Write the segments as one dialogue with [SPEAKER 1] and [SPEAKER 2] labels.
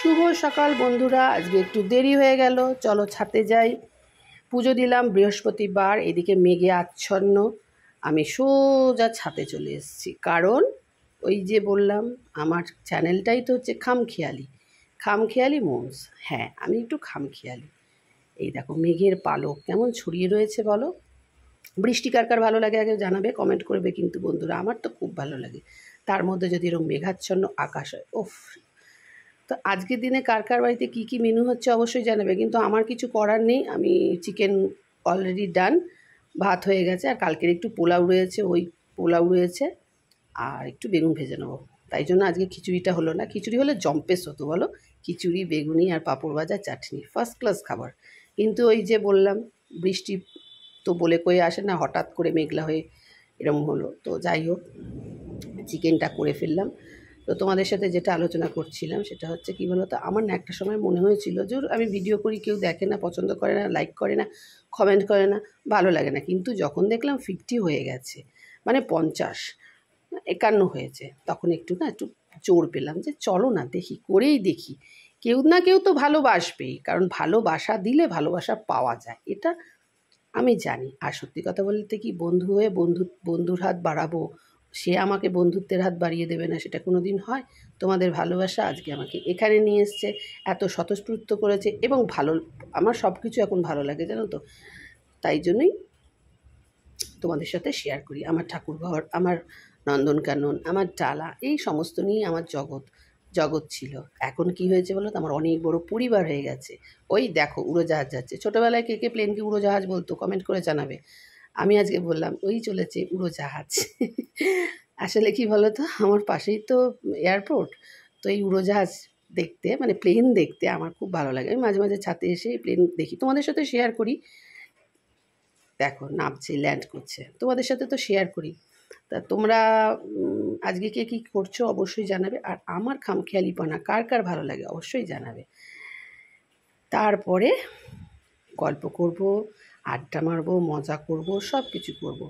[SPEAKER 1] শুভ সকাল বন্ধুরা। আজকে একটু দেরি হয়ে গেল, চলো ছাদে যাই। পুজো দিলাম বৃহস্পতিবার, এদিকে মেঘে আচ্ছন্ন। আমি সোজা ছাদে চলে এসেছি, কারণ ওই যে বললাম আমার চ্যানেলটাই তো হচ্ছে খামখেয়ালি মোমস। হ্যাঁ, আমি একটু খামখেয়ালি। এই দেখো মেঘের পালক কেমন ছড়িয়ে রয়েছে বলো। বৃষ্টি কার কার ভালো লাগে আগে জানাবে, কমেন্ট করবে কিন্তু বন্ধুরা। আমার তো খুব ভালো লাগে, তার মধ্যে যদি এরকম মেঘাচ্ছন্ন আকাশ হয়, ওফ। তো আজকের দিনে কার কার বাড়িতে কী কী মেনু হচ্ছে অবশ্যই জানাবে, কিন্তু আমার কিছু করার নেই। আমি চিকেন অলরেডি ডান, ভাত হয়ে গেছে, আর কালকের একটু পোলাও রয়েছে, ওই পোলাও রয়েছে, আর একটু বেগুন ভেজে নেবো। তাই জন্য আজকে খিচুড়িটা হলো না। খিচুড়ি হলে জম্পেস হতো বলো। খিচুড়ি, বেগুনি আর পাঁপড় ভাজা, চাটনি, ফার্স্ট ক্লাস খাবার। কিন্তু ওই যে বললাম বৃষ্টি তো বলে কয়ে আসে না, হঠাৎ করে মেঘলা হয়ে এরকম হলো। তো যাই হোক, চিকেনটা করে ফেললাম। তো তোমাদের সাথে যেটা আলোচনা করছিলাম সেটা হচ্ছে কী বলো তো, আমার না একটা সময় মনে হয়েছিল যে আমি ভিডিও করি, কেউ দেখে না, পছন্দ করে না, লাইক করে না, কমেন্ট করে না, ভালো লাগে না। কিন্তু যখন দেখলাম 50 হয়ে গেছে, মানে 50, 51 হয়েছে, তখন একটু জোর পেলাম যে চলো না দেখি, করেই দেখি। কেউ না কেউ তো ভালোবাসবেই, কারণ ভালোবাসা দিলে ভালোবাসা পাওয়া যায়, এটা আমি জানি। আর সত্যি কথা বলতে কি, বন্ধু হয়ে বন্ধুর হাত বাড়াবো, সে আমাকে বন্ধুত্বের হাত বাড়িয়ে দেবে না, সেটা কোনো দিন হয়? তোমাদের ভালোবাসা আজকে আমাকে এখানে নিয়ে এসছে, এত স্বতঃস্ফূর্ত করেছে, এবং আমার সব কিছু এখন ভালো লাগে জানো তো। তাই জন্যই তোমাদের সাথে শেয়ার করি। আমার ঠাকুরঘর, আমার নন্দনকানন, আমার ডালা, এই সমস্ত নিয়ে আমার জগৎ ছিল। এখন কি হয়েছে বলো তো, আমার অনেক বড় পরিবার হয়ে গেছে। ওই দেখো উড়োজাহাজ যাচ্ছে। ছোটোবেলায় কে কে প্লেনকে উড়োজাহাজ বলতো, কমেন্ট করে জানাবে। আমি আজকে বললাম ওই চলেছে উড়োজাহাজ। আসলে কি বলো তো, আমার পাশেই তো এয়ারপোর্ট। তো এই উড়োজাহাজ দেখতে, মানে প্লেন দেখতে আমার খুব ভালো লাগে। আমি মাঝে মাঝে ছাদে এসে প্লেন দেখি, তোমাদের সাথে শেয়ার করি। দেখো নামছে, ল্যান্ড করছে, তোমাদের সাথে তো শেয়ার করি। তা তোমরা আজকে কে কী করছো অবশ্যই জানাবে। আর আমার খামখেয়ালিপনা কার কার ভালো লাগে অবশ্যই জানাবে। তারপরে গল্প করব, আড্ডা মারবো, মজা করব, সব কিছু করব।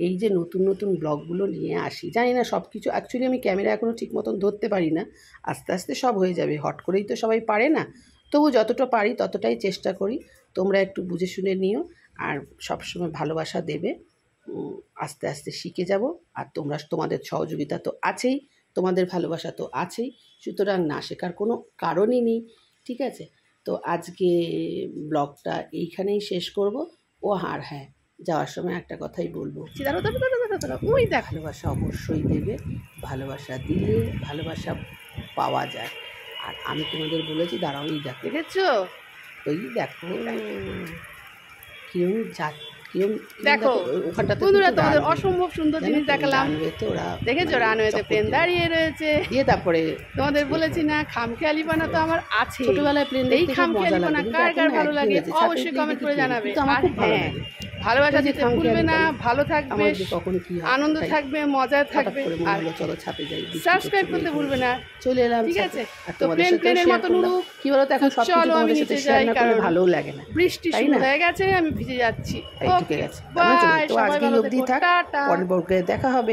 [SPEAKER 1] এই যে নতুন নতুন ব্লগগুলো নিয়ে আসি, জানি না সব কিছু অ্যাকচুয়ালি আমি ক্যামেরা এখনও ঠিক মতন ধরতে পারি না। আস্তে আস্তে সব হয়ে যাবে, হট করেই তো সবাই পারে না। তবু যতটা পারি ততটাই চেষ্টা করি। তোমরা একটু বুঝে শুনে নিও, আর সবসময় ভালোবাসা দেবে। আস্তে আস্তে শিখে যাব। আর তোমাদের সহযোগিতা তো আছেই, তোমাদের ভালোবাসা তো আছেই, সুতরাং না শেখার কোনো কারণই নেই। ঠিক আছে, তো আজকে ব্লগটা এইখানেই শেষ করব। ও আর হ্যাঁ, যাওয়ার সময় একটা কথাই বলবো, ওই দেখ, ভালোবাসা অবশ্যই দেবে। ভালোবাসা দিলে ভালোবাসা পাওয়া যায়। আর আমি তোমাদের বলেছি, দাঁড়াও, এই দেখো, দেখেছো? ওই দেখো কিরম দেখো ওখানটা, বন্ধুরা তোমাদের অসম্ভব সুন্দর জিনিস দেখালাম। দেখেছো রানওয়েতে প্লেন দাঁড়িয়ে রয়েছে, দিয়ে তারপরে তোমাদের বলেছি না খামখেয়ালিপনা তো আমার আছে ছোটবেলায়। প্লেন এই খামখেয়ালিপনা কার কার ভালো লাগে অবশ্যই কমেন্ট করে জানাবে। হ্যাঁ, ভালোবাসা দিতে ভুলবে না, ভালো থাকবে, আনন্দ থাকবে, মজা থাকবে, আর চলো ছাপে যাই, সাবস্ক্রাইব করতে ভুলবে না। চলে এলাম, ঠিক আছে? তো প্লেনের মতন উড়ুক, কি বলতো, এখন সব চলো আমি নিচে যাই, কারণ ভালোও লাগে না, বৃষ্টি শুরু হয়ে গেছে, আমি ভিজে যাচ্ছি। ওকে, বাই, সবাই ভালো থেকো, টাটা। পরের ব্লগে দেখা হবে।